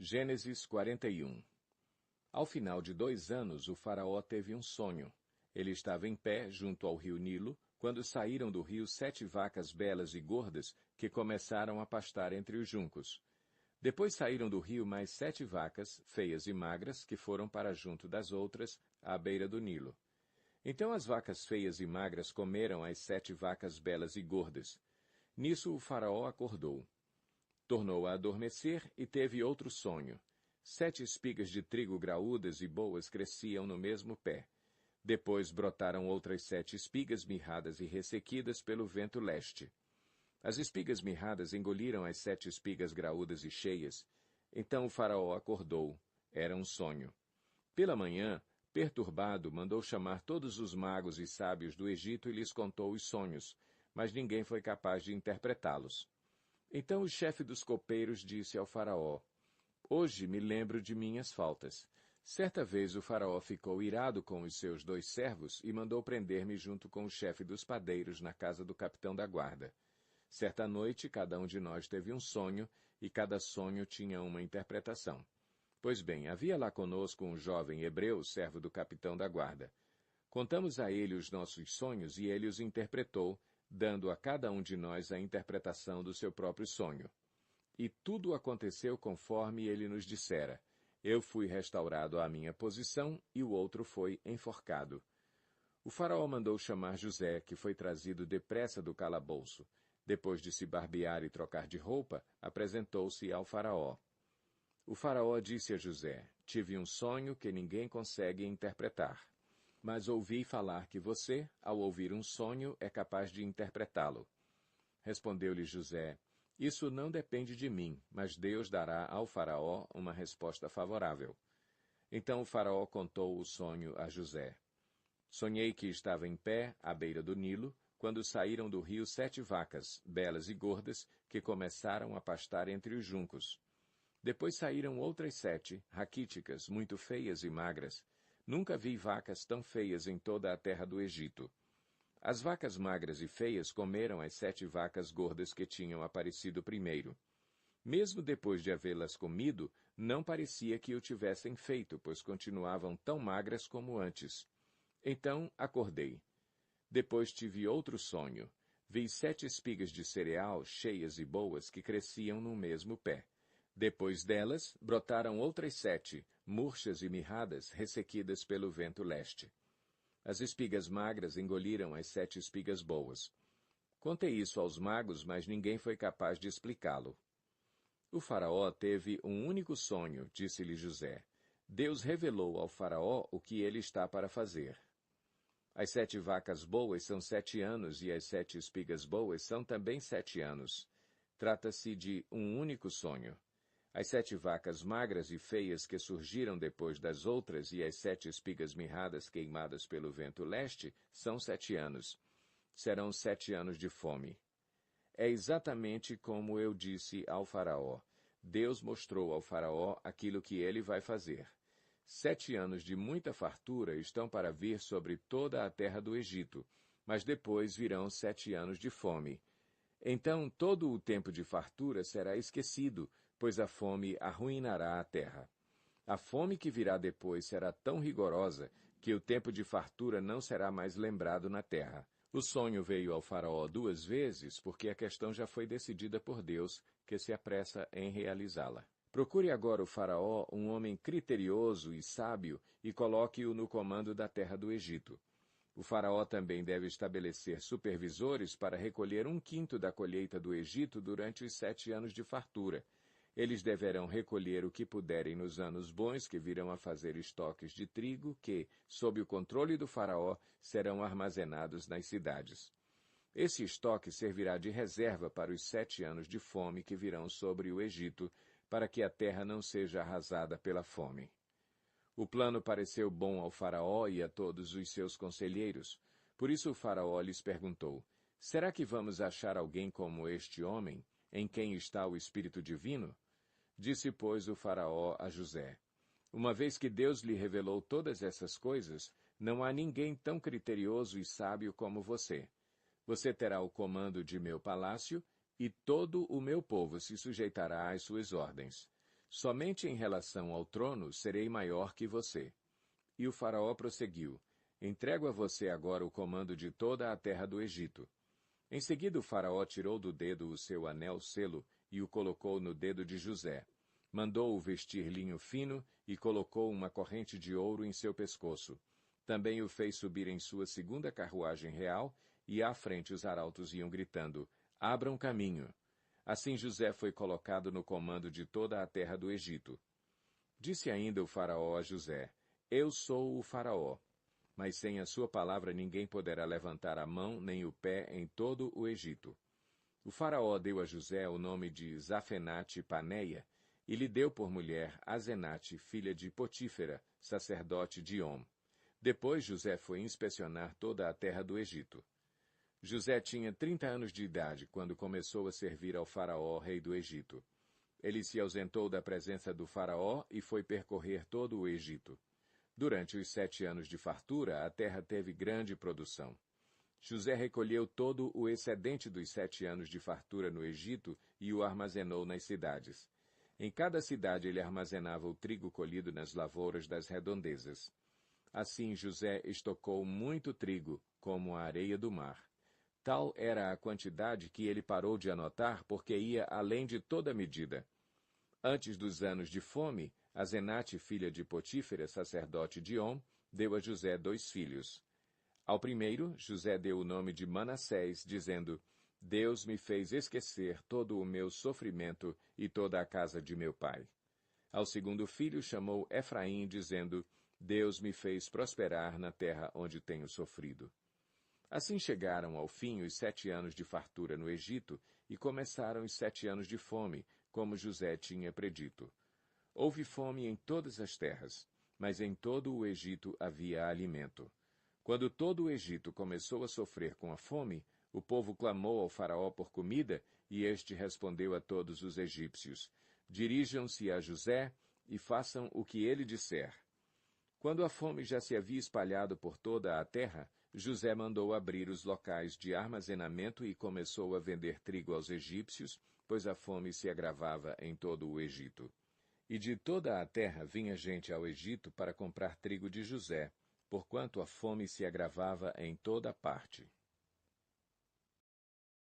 Gênesis 41. Ao final de 2 anos, o faraó teve um sonho. Ele estava em pé, junto ao rio Nilo, quando saíram do rio 7 vacas belas e gordas, que começaram a pastar entre os juncos. Depois saíram do rio mais 7 vacas, feias e magras, que foram para junto das outras, à beira do Nilo. Então as vacas feias e magras comeram as 7 vacas belas e gordas. Nisso o faraó acordou. Tornou a adormecer e teve outro sonho. 7 espigas de trigo graúdas e boas cresciam no mesmo pé. Depois brotaram outras 7 espigas mirradas e ressequidas pelo vento leste. As espigas mirradas engoliram as 7 espigas graúdas e cheias. Então o faraó acordou. Era um sonho. Pela manhã, perturbado, mandou chamar todos os magos e sábios do Egito e lhes contou os sonhos, mas ninguém foi capaz de interpretá-los. Então o chefe dos copeiros disse ao faraó: Hoje me lembro de minhas faltas. Certa vez o faraó ficou irado com os seus 2 servos e mandou prender-me junto com o chefe dos padeiros na casa do capitão da guarda. Certa noite, cada um de nós teve um sonho, e cada sonho tinha uma interpretação. Pois bem, havia lá conosco um jovem hebreu, servo do capitão da guarda. Contamos a ele os nossos sonhos e ele os interpretou, dando a cada um de nós a interpretação do seu próprio sonho. E tudo aconteceu conforme ele nos dissera. Eu fui restaurado à minha posição e o outro foi enforcado. O faraó mandou chamar José, que foi trazido depressa do calabouço. Depois de se barbear e trocar de roupa, apresentou-se ao faraó. O faraó disse a José: Tive um sonho que ninguém consegue interpretar. Mas ouvi falar que você, ao ouvir um sonho, é capaz de interpretá-lo. Respondeu-lhe José: Isso não depende de mim, mas Deus dará ao faraó uma resposta favorável. Então o faraó contou o sonho a José. Sonhei que estava em pé, à beira do Nilo, quando saíram do rio 7 vacas, belas e gordas, que começaram a pastar entre os juncos. Depois saíram outras 7, raquíticas, muito feias e magras. Nunca vi vacas tão feias em toda a terra do Egito. As vacas magras e feias comeram as 7 vacas gordas que tinham aparecido primeiro. Mesmo depois de havê-las comido, não parecia que o tivessem feito, pois continuavam tão magras como antes. Então acordei. Depois tive outro sonho. Vi 7 espigas de cereal, cheias e boas, que cresciam no mesmo pé. Depois delas, brotaram outras 7, murchas e mirradas, ressequidas pelo vento leste. As espigas magras engoliram as 7 espigas boas. Contei isso aos magos, mas ninguém foi capaz de explicá-lo. O faraó teve um único sonho, disse-lhe José. Deus revelou ao faraó o que ele está para fazer. As 7 vacas boas são 7 anos e as 7 espigas boas são também 7 anos. Trata-se de um único sonho. As 7 vacas magras e feias que surgiram depois das outras e as 7 espigas mirradas queimadas pelo vento leste são 7 anos. Serão 7 anos de fome. É exatamente como eu disse ao faraó. Deus mostrou ao faraó aquilo que ele vai fazer. 7 anos de muita fartura estão para vir sobre toda a terra do Egito, mas depois virão 7 anos de fome. Então todo o tempo de fartura será esquecido, pois a fome arruinará a terra. A fome que virá depois será tão rigorosa que o tempo de fartura não será mais lembrado na terra. O sonho veio ao faraó 2 vezes, porque a questão já foi decidida por Deus, que se apressa em realizá-la. Procure agora o faraó um homem criterioso e sábio e coloque-o no comando da terra do Egito. O faraó também deve estabelecer supervisores para recolher 1/5 da colheita do Egito durante os 7 anos de fartura. Eles deverão recolher o que puderem nos anos bons que virão a fazer estoques de trigo que, sob o controle do faraó, serão armazenados nas cidades. Esse estoque servirá de reserva para os 7 anos de fome que virão sobre o Egito, para que a terra não seja arrasada pela fome. O plano pareceu bom ao faraó e a todos os seus conselheiros. Por isso o faraó lhes perguntou: Será que vamos achar alguém como este homem, em quem está o Espírito Divino? Disse, pois, o faraó a José: Uma vez que Deus lhe revelou todas essas coisas, não há ninguém tão criterioso e sábio como você. Você terá o comando de meu palácio, e todo o meu povo se sujeitará às suas ordens. Somente em relação ao trono serei maior que você. E o faraó prosseguiu: Entrego a você agora o comando de toda a terra do Egito. Em seguida o faraó tirou do dedo o seu anel-selo e o colocou no dedo de José. Mandou-o vestir linho fino e colocou uma corrente de ouro em seu pescoço. Também o fez subir em sua segunda carruagem real, e à frente os arautos iam gritando: Abram caminho. Assim José foi colocado no comando de toda a terra do Egito. Disse ainda o faraó a José: Eu sou o faraó, mas sem a sua palavra ninguém poderá levantar a mão nem o pé em todo o Egito. O faraó deu a José o nome de Zafenate-Paneia, e lhe deu por mulher Azenate, filha de Potífera, sacerdote de On. Depois José foi inspecionar toda a terra do Egito. José tinha 30 anos de idade quando começou a servir ao faraó, rei do Egito. Ele se ausentou da presença do faraó e foi percorrer todo o Egito. Durante os 7 anos de fartura, a terra teve grande produção. José recolheu todo o excedente dos 7 anos de fartura no Egito e o armazenou nas cidades. Em cada cidade ele armazenava o trigo colhido nas lavouras das redondezas. Assim José estocou muito trigo, como a areia do mar. Tal era a quantidade que ele parou de anotar porque ia além de toda medida. Antes dos anos de fome, Azenate, filha de Potífera, sacerdote de On, deu a José 2 filhos. Ao primeiro, José deu o nome de Manassés, dizendo: Deus me fez esquecer todo o meu sofrimento e toda a casa de meu pai. Ao segundo filho chamou Efraim, dizendo: Deus me fez prosperar na terra onde tenho sofrido. Assim chegaram ao fim os 7 anos de fartura no Egito e começaram os 7 anos de fome, como José tinha predito. Houve fome em todas as terras, mas em todo o Egito havia alimento. Quando todo o Egito começou a sofrer com a fome, o povo clamou ao faraó por comida, e este respondeu a todos os egípcios: Dirijam-se a José e façam o que ele disser. Quando a fome já se havia espalhado por toda a terra, José mandou abrir os locais de armazenamento e começou a vender trigo aos egípcios, pois a fome se agravava em todo o Egito. E de toda a terra vinha gente ao Egito para comprar trigo de José, porquanto a fome se agravava em toda parte.